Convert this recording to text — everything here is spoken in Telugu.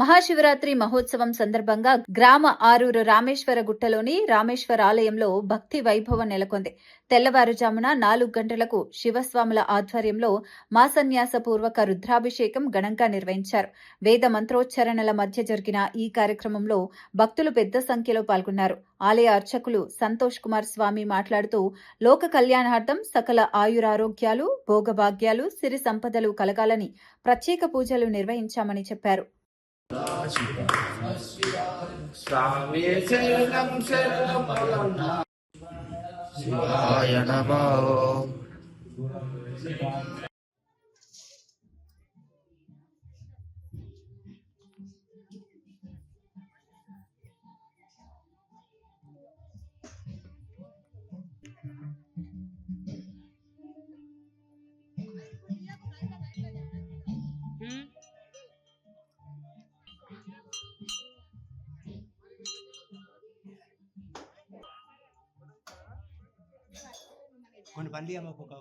మహాశివరాత్రి మహోత్సవం సందర్భంగా గ్రామ ఆరూరు రామేశ్వర గుట్టలోని రామేశ్వర ఆలయంలో భక్తి వైభవం నెలకొంది. తెల్లవారుజామున 4 గంటలకు శివస్వాముల ఆధ్వర్యంలో మాసన్యాసపూర్వక రుద్రాభిషేకం ఘనంగా నిర్వహించారు. వేద మంత్రోచ్చరణల మధ్య జరిగిన ఈ కార్యక్రమంలో భక్తులు పెద్ద సంఖ్యలో పాల్గొన్నారు. ఆలయ అర్చకులు సంతోష్ కుమార్ స్వామి మాట్లాడుతూ, లోక కళ్యాణార్థం సకల ఆయురారోగ్యాలు, భోగభాగ్యాలు, సిరి సంపదలు కలగాలని ప్రత్యేక పూజలు నిర్వహించామని చెప్పారు. స్వామి శరణం శరణం శివాయ నమో. కొన్ని పల్లి అమ్మ ఒక